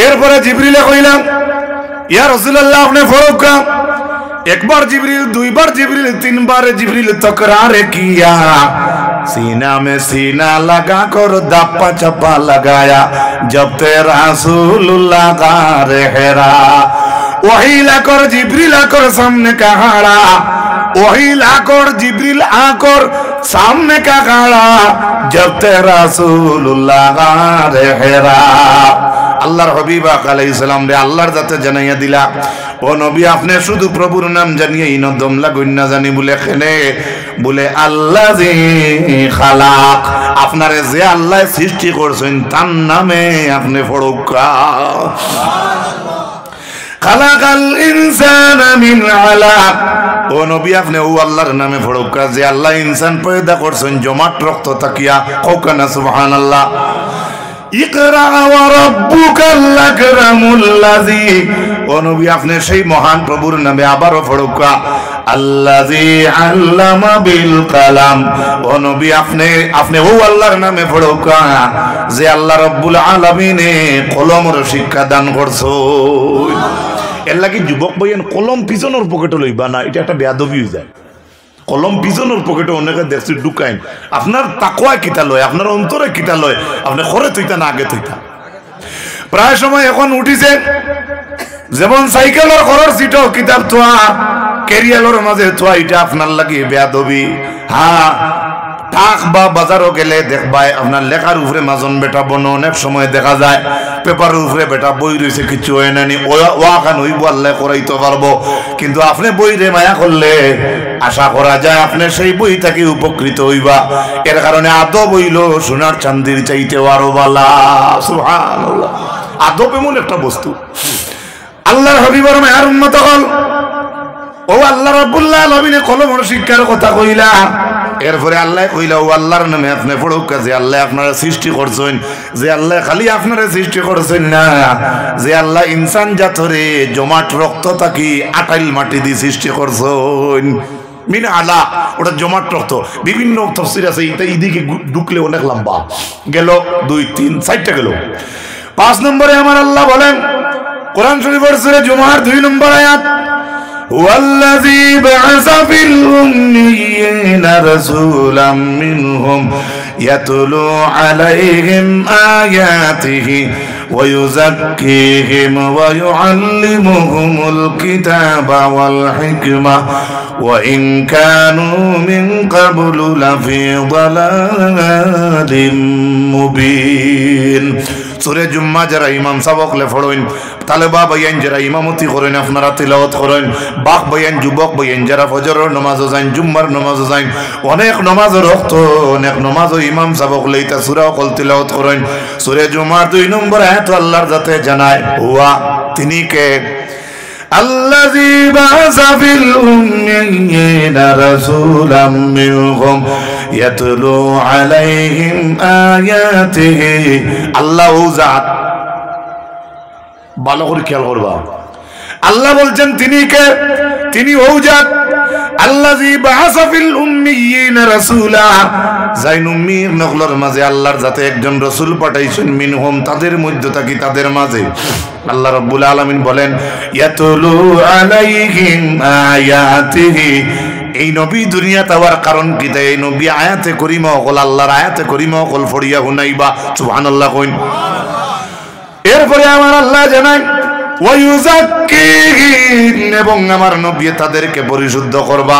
এরপরে জিবরিলে কইলাম ইয়া রাসূলুল্লাহ আপনি ফরকা একবার জিবরিল দুইবার জিবরিল তিনবার জিবরিল তকরার কিয়া सीना में सीना लगा कर दप्पा चप्पा लगाया जब तेरा रसूलुल्लाह गारे हेरा वही लाकर जिब्रील आकर सामने का खड़ा वही लाकर जिब्रील आकर सामने का खड़ा जब तेरा रसूलुल्लाह गारे हेरा আল্লাহর হাবিব আলাইহিস সালাম রে আল্লাহর যাতে জানাইয়া দিলা ও নবী আপনি শুধু প্রভুর নাম জানিয়ে ইন দমলা গন্যা জানি বলে খেনে বলে আল্লাযী খালাক আপনারে যে আল্লাহ সৃষ্টি করছেন তার নামে আপনি পড়ুকা খালাকাল ইনসানা মিন আলাক ও নবী আপনি ও আল্লাহর নামে পড়ুকা যে আল্লাহ ইনসান পয়দা করছেন জমাট রক্ত তাকিয়া কওকানা সুবহানাল্লাহ ইকরা ওয়া রাব্বুকাল আকরামুল্লাযী ও নবী আপনি সেই মহান প্রভুর নামে আবারও পড়ুকা আল্লাযী আল্লামা বিল কালাম ও নবী আপনি ও আল্লাহর নামে পড়ুকা যে আল্লাহ রাব্বুল আলামিনে কলমের শিক্ষা দান করছেন এর লাগি যুবক বইয়েন কলম পিছনের পকেটে লইবা না এটা একটা বেয়াদবি হয়ে যায় কলম পিছনের পকেটে অনেকে দেখছি ঢুকাইন আপনার তাকওয়া কিতা লয় আপনার অন্তরে কিতা লয় আপনি খরে থইতা না আগে থইতা প্রায় সময় এখন উঠিছে যেমন সাইকেলের খরর সিটো কিতাব থোয়া ক্যারিয়ালের মাঝে থোয়া এটা আপনার লাগি বেয়াদবি হ্যাঁ টাক বা বাজারও গেলে দেখবাই আপনার লেখার উপরে মাজন বেটা বনো অনেক সময় দেখা যায় পেপারের উপরে বেটা বই রয়েছে কিছু হয় নানি ওয়াখান হইব আল্লাহ করাইতে পারবো কিন্তু আপনি বই রে মায়া করলে আশা করা যায় আপনি সেই বই থেকে উপকৃত হইবা এর কারণে আদব হইল সোনার চান্দির চাইতে আরো বালা সুবহানাল্লাহ আদব এমন একটা বস্তু আল্লাহর হাবিবের মায়ার উম্মত হল ও আল্লাহ রাব্বুল আলামিন কলমের শিক্ষার কথা কইলা এরপরে আল্লাহ কইলা ও আল্লাহর নামে আপনি পড়ুক যে আল্লাহ আপনারা সৃষ্টি করছেন যে আল্লাহ খালি আপনারা সৃষ্টি করছেন না যে আল্লাহ ইনসান জাতরে জমাট রক্ত থাকি আটাইল মাটি দিয়ে সৃষ্টি করছেন মিন আলা ওটা জমাট রক্ত বিভিন্ন তাফসীর আছে এটা এদিকে ঢুকলে অনেক লম্বা গেল 2 3 4টা গেল 5 নম্বরে আমার আল্লাহ বলেন কোরআন শরীফের সূরা জুমার 2 নম্বর আয়াত والذي بعث في الأميين رسولا منهم يتلو عليهم آياته ويزكيهم ويعلمهم الكتاب والحكمة وإن كانوا من قبل لفي ضلال مبين সূরা জুম্মা যারা ইমাম সাবক লে পড়েন তালেবা বয়ান যারা ইমামতি করেন আপনারা তিলাওয়াত করেন বাক বয়ান যুবক বয়ান যারা ফজরের নামাজও যান জুম্মার নামাজও যান অনেক নামাজও রক্ত অনেক নামাজও ইমাম সাবক লইতা সূরা কল তিলাওয়াত করেন সূরা জুম্মার 2 নম্বর আয়াত আল্লাহর যাতে জানায় হুয়া তিনি কে الذي بعث في الأميين رسولا منهم يتلو عليهم آياته الله ذات ভালো করে খেয়াল করবা আল্লাহ বলছেন তিনি কে তিনি ওই জাত আল্লাযী বাআসা ফিল উম্মিয়িনা রাসূলা যাইন উম্মির নকলের মাঝে আল্লাহর যাতে একজন রাসূল পাঠাইছেন মিনহুম তাদের মধ্যে থাকি তাদের মাঝে আল্লাহ রাব্বুল আলামিন বলেন ইয়াতুলু আলাইহিম আয়াতিহি এই নবী দুনিয়াতে হওয়ার কারণ কি তাই এই নবী আয়াতে করিমা হল আল্লাহর আয়াতে করিমা হল ফড়িয়া হুনাইবা সুবহানাল্লাহ কইন এরপরে আমার আল্লাহ জানান ওয়ায়ুযাক্কিহিম এবং আমার নবী তাদেরকে পরিশুদ্ধ করবা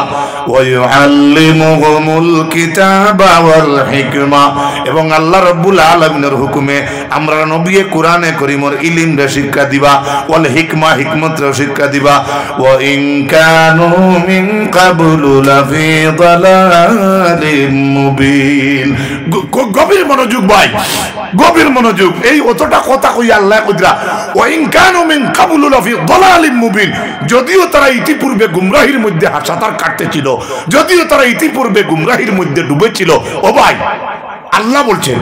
ওয়ায়ুআল্লিমুহুমুল কিতাবা ওয়াল হিকমা এবং আল্লাহ রাব্বুল আলামিনের হুকুমে আমরা নবী কোরআনে কারীমের ইলমে শিক্ষা দিবা ওয়াল হিকমা হিকমতের শিক্ষা দিবা ওয়া ইন কানু মিন ক্বাবলু লাফি দালালিম মুবিন গভীর মনোযোগ ভাই গভীর মনোযোগ এই অতটা কথা কই আল্লাহ কইরা ওয়া ইন কানু মিন ক্বাবলু লাফি দালালিম মুবিন যদিও তারা ইতিপূর্বে গুমরাহির মধ্যে সাঁতার কাটতেছিল যদিও তারা ইতিপূর্বে গুমরাহির মধ্যে ডুবেছিল ও ভাই আল্লাহ বলছেন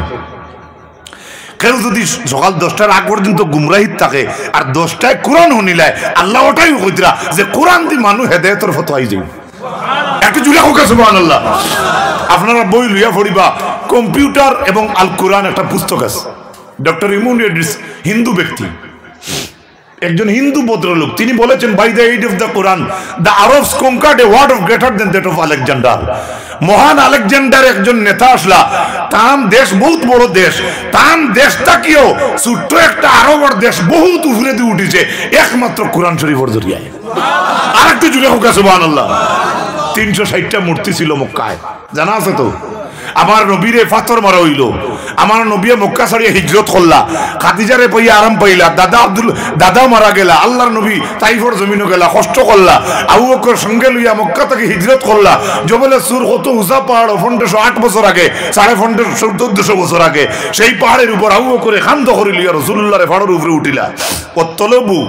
কেউ যদি সকাল 10টার আগ পর্যন্ত গুমরাহিত থাকে আর 10টায় কোরআন শুনিলায় আল্লাহ ওটাই কইরা যে কোরআন দি মানুষ হেদায়েতের ফতোয়াই যাই একটু জুড়ে হোক সুবহানাল্লাহ আপনারা বই লইয়া পড়িবা কম্পিউটার এবং আল কোরআন একটা পুস্তক আছে ডক্টর ইমুনিডিস হিন্দু ব্যক্তি একজন হিন্দু ভদ্রলোক তিনি বলেছেন by the aid of the Quran the Arabs conquered a world of greater than that of Alexander মহান আলেকজান্ডার একজন নেতা আসলা তাম দেশ বহুত বড় দেশ তাম দেশটাকেও ছোট্ট একটা আরবের দেশ বহুত উপরে দিয়ে উঠেছে একমাত্র কোরআন শরীফের জরিয়ায় আর একটু জুড়ে হোক সুবহানাল্লাহ 360টা মূর্তি ছিল মক্কায় জানা আছে তো আমার নবীরে পাথর মারা হইল আমার নবী মক্কা ছাড়িয়ে হিজরত করলা, খাদিজারে পাইয়া আরাম পাইলা, দাদা মারা গেলা, আল্লাহর নবী তাইফর জমিনও গেলা, কষ্ট করলা, আবু বকর সঙ্গে লইয়া মক্কা থেকে হিজরত করলা, জবলে সুর কত উঁচা পাহাড়, 1508 বছর আগে, 1450 বছর আগে, সেই পাহাড়ের উপর আবু বকরে খান্ত করে লইয়া রাসূলুল্লাহর পাহাড়ের উপরে উঠিলা। ওয়াতলবু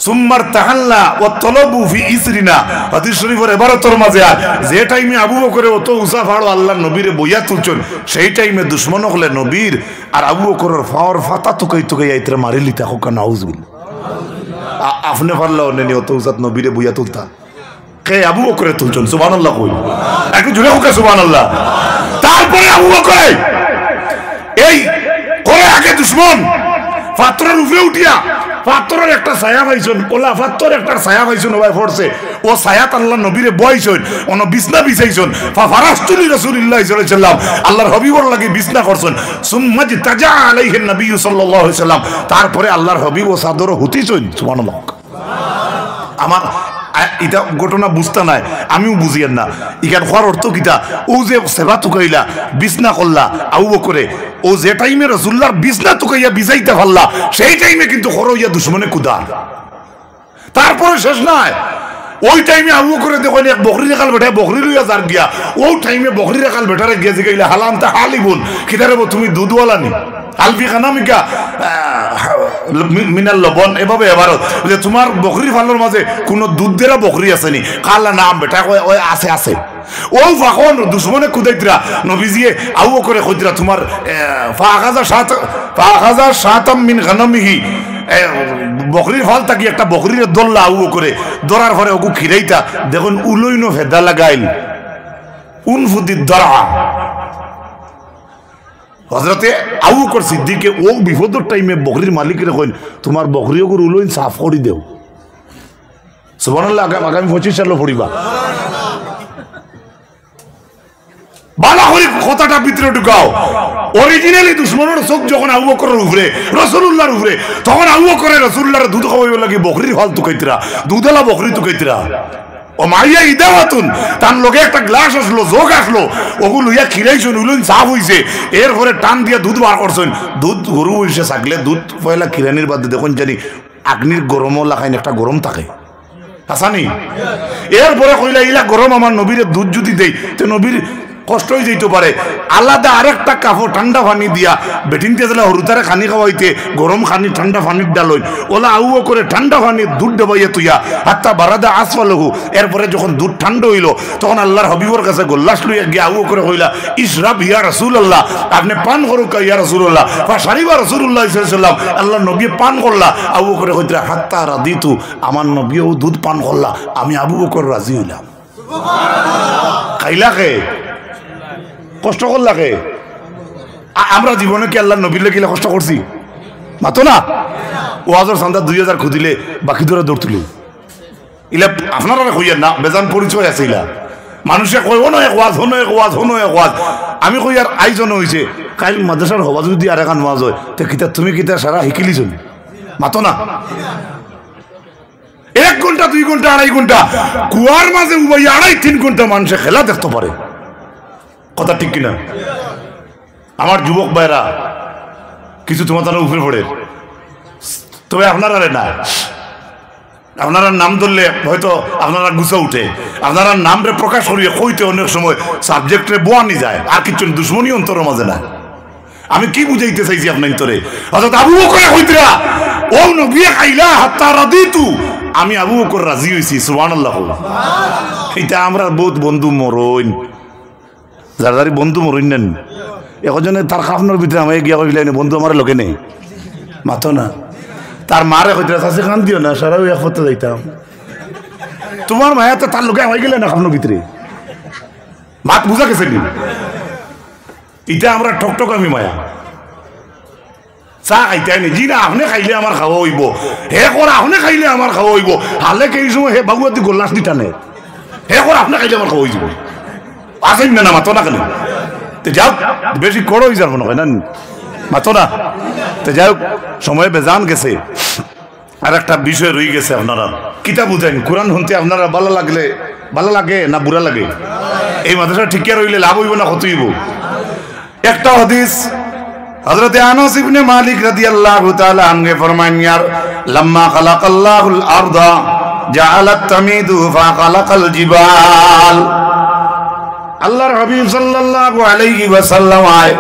সুম্মার তাহাল্লা ওয়াতলবু ফি ইসরিনা, হাদিস শরীফের ইবারতের মাঝে যে টাইমে আবু বকরে অত উঁচা পাহাড় আল্লাহর নবীরে বইয়া তুলছেন, সেই টাইমে দুশমন হলে নবীর আর আবু বকরের ফাওয়ার ফাতা তুকাই তুকাই আইতরা মারি লিতা হোক নাউজুবিল্লাহ। আপনি পারলাও নেনি অত উঁচাত নবীরে বইয়া তুলতা, কে আবু বকরে তুলছেন? সুবহানাল্লাহ কই, একটু জোরে হোক সুবহানাল্লাহ। তারপরে আবু বকরে এই করে আগে দুশমন পাথরের উপরে উঠিয়া পাথরের একটা ছায়া পাইছেন, ওলা পাথর একটা ছায়া পাইছেন, ওই পড়ছে ও ছায়াত আল্লাহ নবীরে বইছেন, অন বিছনা বিছাইছেন, ফারাস্তুলি রাসূলুল্লাহ সাল্লাল্লাহু আলাইহি ওয়াসাল্লাম আল্লাহর হাবিবর লাগি বিছনা করছেন, সুম্মাজ তাজা আলাইহি নবী সাল্লাল্লাহু আলাইহি ওয়াসাল্লাম, তারপরে আল্লাহর হাবিব ও চাদর হুতিছেন। সুবহানাল্লাহ। আমার এটা ঘটনা বুঝতে নাই, আমিও বুঝিয়েন না ইখান হওয়ার অর্থ কিটা, ও যে সেবা তুকাইলা বিছনা করলা আবু বকরে, ও যে টাইমে রাসূলুল্লাহর বিছনা তুকাইয়া বিজাইতে পারলা, সেই টাইমে কিন্তু হরইয়া দুশমনে কুদার। তারপরে শেষ নাই, ওই টাইমে আবু বকরে দেখুন এক বকরি রেখাল বেটা বকরি লইয়া যার গিয়া, ওই টাইমে বকরি রেখাল বেটারে গিয়ে জিগাইলা হালাম তা হালিবুন, কিদারে তুমি দুধওয়ালা নি আলফি খানামিকা মিনাল লবণ, এভাবে এবার যে তোমার বকরির ফালোর মাঝে কোনো দুধ দেরা বকরি আছে নি? কালা নাম বেটা ওই আছে আছে। ও ফাখন দুশমনে কুদাইতরা নবীজিয়ে আবু বকরে কইতরা তোমার ফাখাজা শাতাম মিন গানামিহি, বকরির ফাল থাকি একটা বকরির দল্লা আবু বকরে দরার পরে ওগু খিরাইতা দেখুন উলইন ভেদা লাগাইল উনফুদির দরা। হযরতে আবু বকর সিদ্দিকে ও বিপদের টাইমে বকরির মালিকের কইন তোমার বকরি ওগুর উলইন সাফ করে দেও। সুবহানাল্লাহ। আগামী 25 সালে পড়িবা বালা করে কথাটা ভিতরে ঢুকাও। অরিজিনালি দুশমনের চোখ যখন আবু বকরের উপরে রাসূলুল্লাহর উপরে, তখন আবু বকর রাসূলুল্লাহর দুধ খাওয়াইবার লাগি বকরির ফাল তুকাইতরা, দুধওয়ালা বকরি তুকাইতরা। ও মাইয়া ইদাওয়াতুন, তার লগে একটা গ্লাস আসলো, যোগ আসলো, ওগুলো লইয়া খিরাইছেন, উলুন সাফ হইছে, এরপরে টান দিয়া দুধ বার করছেন। দুধ গরু হইছে থাকলে দুধ পয়লা খিরানির বাদে দেখুন জানি আগ্নির গরমও লাগাইন, একটা গরম থাকে আসানি। এরপরে কইলা ইলা গরম আমার নবীরে দুধ যদি দেই তো নবীর কষ্ট হয়ে যেতে পারে, আলাদা আরেকটা কাপড় ঠান্ডা পানি দিয়া বেটিনতে দিলে হরুতারে খানি খাওয়াইতে গরম খানি ঠান্ডা পানির ডালই ওলা আউও করে ঠান্ডা পানির দুধ ডবাইয়া তুইয়া হাত্তা বারাদা আসফালহু। এরপরে যখন দুধ ঠান্ডা হইল তখন আল্লাহর হাবিবর কাছে গোল্লাস লইয়া গিয়া আউও করে কইলা ইশরাব ইয়া রাসূলুল্লাহ, আপনি পান করুক ইয়া রাসূলুল্লাহ। ফাশারিবা রাসূলুল্লাহ সাল্লাল্লাহু আলাইহি ওয়াসাল্লাম, আল্লাহর নবী পান করলা। আবু বকর কইরা হাত্তা রাদিতু, আমার নবীও দুধ পান করলা, আমি আবু বকর রাজি হইলাম। সুবহানাল্লাহ। খাইলা কে কষ্ট করলাকে? আমরা জীবনে কি আল্লাহ নবীর লেগে কষ্ট করছি? মাতো না। ওয়াজর সান্দা 2000 খুদিলে বাকি ধরে দৌড় তুলি ইলা আপনারা কইয়েন না, বেজান পরিচয় আছে ইলা। মানুষে কই হনো এক ওয়াজ, হনো এক ওয়াজ, হনো এক ওয়াজ। আমি কই আর আইজন হইছে কাল মাদ্রাসার হওয়া যদি আর এখান ওয়াজ হয় তো কিতা তুমি কিতা সারা হিকিলিছ মাতো না। 1 ঘন্টা 2 ঘন্টা 2.5 ঘন্টা কুয়ার মাঝে উবাই 2.5-3 ঘন্টা মানুষে খেলা দেখতে পারে, কথা ঠিক কিনা? আমার যুবক ভাইরা কিছু তোমার তারা উপরে পড়ে, তবে আপনারা না, আপনারা নাম ধরলে হয়তো আপনারা গুছা উঠে, আপনারা নামরে প্রকাশ করিয়ে কইতে অনেক সময় সাবজেক্টে বোয়ানি যায়, আর কিছু দুশ্মনী অন্তরের মাঝে না। আমি কি বুঝাইতে চাইছি আপনার ভিতরে? অর্থাৎ আবু বকর কইতরা ও নবী খাইলা হাত্তা রাদিতু, আমি আবু বকর রাজি হইছি। সুবহানাল্লাহ। এটা আমরা বহুত বন্ধু মরইন, যার বন্ধু মরইন নেন একজনে তার খাফনের ভিতরে আমাকে গিয়া কইলেন বন্ধু আমার লোকে নেই মাতো না। তার মারে কইতরা চাষি খান দিও না, সারাও এক করতে যাইতাম। তোমার মায়া তো তার লোকে হয়ে গেলে না খাফনের ভিতরে, মাত বুঝা গেছে নি? এটা আমরা ঠকঠক আমি মায়া চা খাইতাই নি, জি না আপনি খাইলে আমার খাওয়া হইব, হে কর আপনি খাইলে আমার খাওয়া হইব, হালে এই সময় হে বাবুয়াতি গোল্লাস দিতা নে, হে কর আপনি খাইলে আমার খাওয়া হইব। আসেন না মাতো না কেন? তো যাও বেশি কড় হয়ে যাবো না মাতো না। তো যাই হোক সময় বেজান গেছে, আর একটা বিষয় রয়ে গেছে। আপনারা কিতা বুঝেন কোরআন শুনতে আপনারা ভালো লাগলে ভালো লাগে না বুড়া লাগে? এই মাদ্রাসা ঠিকই রইলে লাভ হইব না ক্ষতি হইব? একটা হাদিস हजरत अनस इब्ने मालिक रदियल्लाहु ताला अन्हु फरमान यार लम्मा खलक़ल्लाहुल अर्दा जअलत तमीदु फखलक़ल जिबाल আল্লাহর হাবিব সাল্লাল্লাহু আলাইহি ওয়াসাল্লাম আয়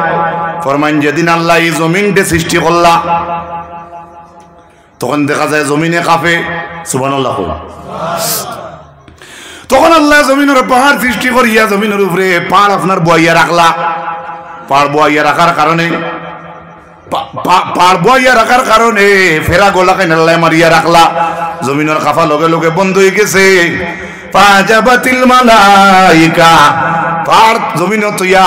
ফরমান যেদিন আল্লাহ এই জমিনকে সৃষ্টি করলা তখন দেখা যায় জমিনে কাঁপে সুবহানাল্লাহ তখন আল্লাহ জমিনের পাহাড় সৃষ্টি করিয়া জমিনের উপরে পাহাড় আপনার বইয়া রাখলা পাহাড় বইয়া রাখার কারণে পাহাড় বইয়া রাখার কারণে ফেরা গোলাকে আল্লাহ মারিয়া রাখলা জমিনের কাঁপা লগে লগে বন্ধ হয়ে গেছে ফাজাবাতিল মালাইকা পাহাড় জমিনে তৈয়া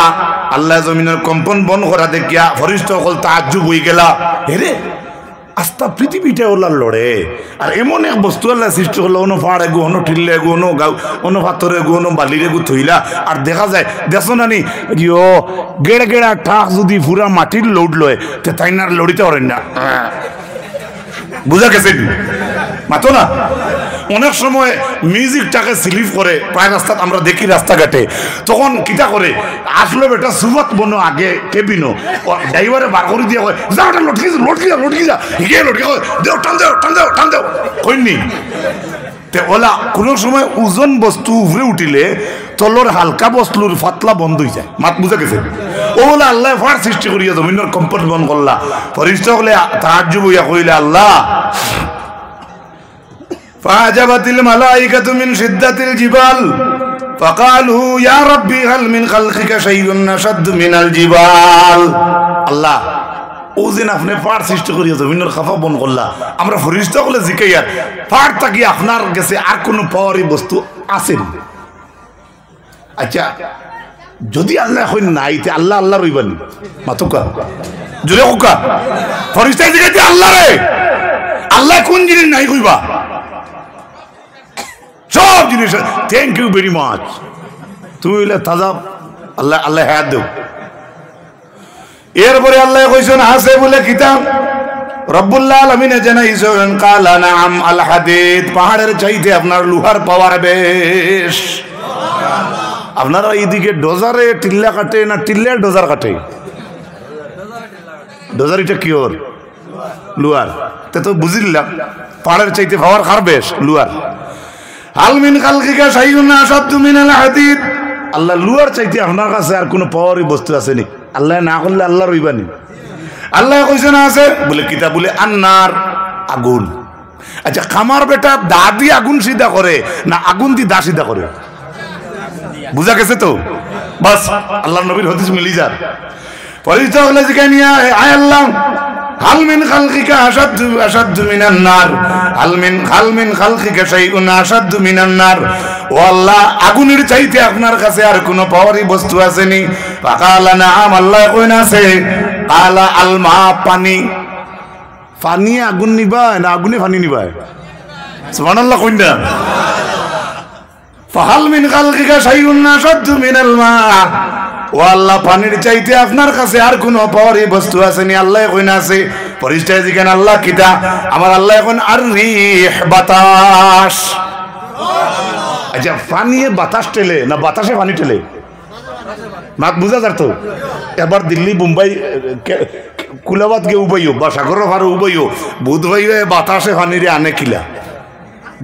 আল্লাহ জমিনের কম্পন বন করা দেখিয়া ফরিস্তা সকল তাজ্জুব হয়ে গেলা হেরে আস্তা পৃথিবীটা ওলার লড়ে আর এমন এক বস্তু আল্লাহ সৃষ্টি করলো অন্য পাহাড়ে গো অন্য টিল্লে গো অন্য গাও অন্য পাথরে গো অন্য বালিরে গো থইলা আর দেখা যায় দেখো নানি ইয়ো গেড়া গেড়া ঠাক যদি পুরা মাটির লোড লয় তে তাই না লড়িতে পারেন না বুঝা গেছে মাতো না অনেক সময় মিউজিকটাকে স্লিপ করে প্রায় রাস্তা আমরা দেখি রাস্তাঘাটে তখন কিটা করে আসলো বেটা সুবত বনো আগে কেবিনো ড্রাইভারে বার করে দিয়ে কয় যা ওটা লটকি যা হিগে লটকি দেও টান দেও কইনি তে ওলা কোনো সময় ওজন বস্তু উপরে উঠিলে তলর হালকা বস্তুর ফাতলা বন্ধ হয়ে যায় মাত বুঝা গেছে ওলা আল্লাহ ফার সৃষ্টি করিয়া জমিনের কম্পন বন করলা ফরিস্তা হলে তাজ্জুব হইয়া কইলে আল্লাহ فعجبت الملائكة من شدة الجبال فقالوا يا ربي هل من خلقك شيء أشد من الجبال الله ওদিন আপনি পাহাড় সৃষ্টি করিয়া জমিনের খাফা বন করলা আমরা ফরিস্তা হলে জিকাইয়া পাহাড় থাকি আপনার কাছে আর কোনো পাওয়ারি বস্তু আছে আচ্ছা যদি আল্লাহ হই নাই তে আল্লাহ আল্লাহ রইবানি মাতুকা জুরে কোকা ফরিস্তা জিকাইতে আল্লাহ রে আল্লাহ কোন জিনিস নাই কইবা সব জিনিস থ্যাংক ইউ ভেরি মাচ তুমি হইলে তাজা আল্লাহ আল্লাহ হায়াত দেও এরপরে আল্লাহ কইছেন আছে বলে কিতাব রব্বুল আলামিন জানাইছেন কালা নাম আল হাদিদ পাহাড়ের চাইতে আপনার লোহার পাওয়ার বেশ সুবহানাল্লাহ আপনারা এইদিকে ডোজারে টিল্লা কাটে না টিল্লার ডোজার কাটে ডোজার এটা কি ওর লোহার তো বুঝিলাম পাহাড়ের চাইতে পাওয়ার কার বেশ লোহার হাল মিন খালকিকা শাইউন আশাদ্দু মিনাল হাদিদ আল্লাহ লুয়ার চাইতে আপনার কাছে আর কোনো পাওয়ারই বস্তু আছে নি আল্লাহ না করলে আল্লাহ রইবানি আল্লাহ কইছে না আছে বলে কিতাব বলে আন্নার আগুন আচ্ছা খামার বেটা দা দিয়ে আগুন সিধা করে না আগুন দিয়ে দা সিধা করে বুঝা গেছে তো বাস আল্লাহর নবীর হাদিস মিলি যায় পরিচয় হলে যেখানে আয় আল্লাহ হাল মিন খালকিকা আশাদ্দু মিনান নার হাল মিন খালকিকা শাইউন আশাদ্দু মিনান নার ও আল্লাহ আগুনের চাইতে আপনার কাছে আর কোনো পাওয়ারি বস্তু আছে নি ফাকালা নাআম আল্লাহ কইনা আছে কালা আল মা পানি পানি আগুন নিবা না আগুনে পানি নিবা সুবহানাল্লাহ কইনা ফাহাল মিন খালকিকা শাইউন আশাদ্দু মিনাল মা ও আল্লাহ পানির চাইতে আপনার কাছে আর কোনো পাওয়ারি বস্তু আছে নি আল্লাহ কইনা আছে পরিষ্কার জিগান আল্লাহ কিতা আমার আল্লাহ এখন আর রিহ বাতাস আচ্ছা পানিয়ে বাতাস টেলে না বাতাসে পানি টেলে মাত বুঝা যার তো এবার দিল্লি মুম্বাই কুলাবাদ গে উবাইও বা সাগর ভার উবাইও বুধ ভাই বাতাসে পানিরে আনে কিলা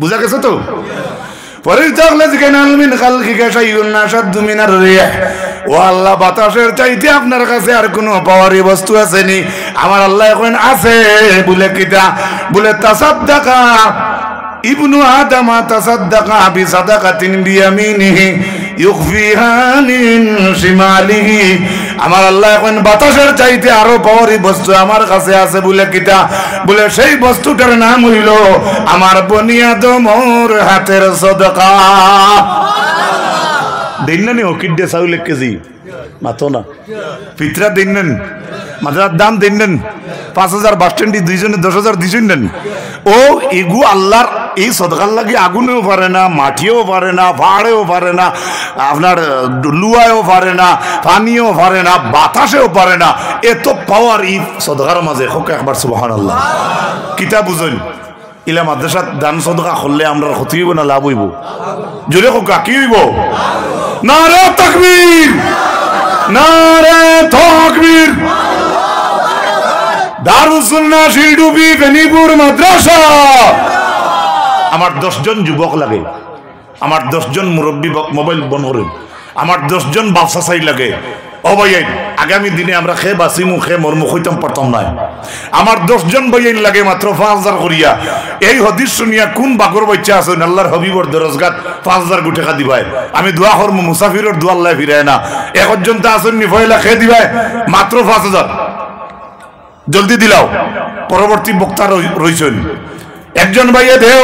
বুঝা গেছে তো পরিষ্কার জিগান আল মিন খালকিকা শাইউন আশাদ্দু মিনার রিহ ও আল্লাহ বাতাসের চাইতে আপনার কাছে আর কোনো পাওয়ারি বস্তু আছে নি আমার আল্লাহ এখন আছে বলে কিতা বলে তাসাদ্দাকা ইবনু আদম তাসাদ্দাকা বিসাদাকাতিন বিয়ামিনিহি ইউখফিহা মিন শিমালিহি আমার আল্লাহ এখন বাতাসের চাইতে আরো পাওয়ারি বস্তু আমার কাছে আছে বলে কিতা বলে সেই বস্তুটার নাম হইল আমার বনি আদমের হাতের সদকা দিন ও কিডে চাউল 1 কেজি মাতো না ফিতরা দিন মাদ্রার দাম দিন 5000 বাস স্ট্যান্ডে দুইজনে 10000 দিছেন ও এগু আল্লাহর এই সদকার লাগি আগুনেও পারে না মাটিও পারে না পাহাড়েও পারে না আপনার লুয়ায়ও পারে না পানিও পারে না বাতাসেও পারে না এত পাওয়ার এই সদকার মাঝে হোক একবার সুবহানাল্লাহ কিতাব বুঝুন ইলা মাদ্রাসাত দান সদকা করলে আমরা ক্ষতি হইব না লাভ হইব জোরে হোক কি হইব নারে তাকবীর নারে তাকবীর দারুস সুন্নাহ শিলডুবি বেনিপুর মাদ্রাসা। আমার 10 জন যুবক লাগে, আমার 10 জন মুরব্বী, মোবাইল বন্ধ করেন, আমার 10 জন বাপসা চাই লাগে। ও ভাইয়াই আগামী দিনে আমরা খে বাসিমু খে মরমু হইতাম পারতাম নাই। আমার 10 জন ভাইয়াই লাগে মাত্র 5000 করিয়া। এই হাদিস শুনিয়া কোন বাকর বাচ্চা আছেন আল্লাহর হাবিবর দরজগাত 5000 গুটি টাকা দিবাই। আমি দোয়া করবো মুসাফিরের দোয়া আল্লাহ ফিরায় না। একজন তো আসেন নি ফয়লা খে দিবাই মাত্র 5000। জলদি দিলাও, পরবর্তী বক্তা রইছেন। একজন ভাইয়া দেও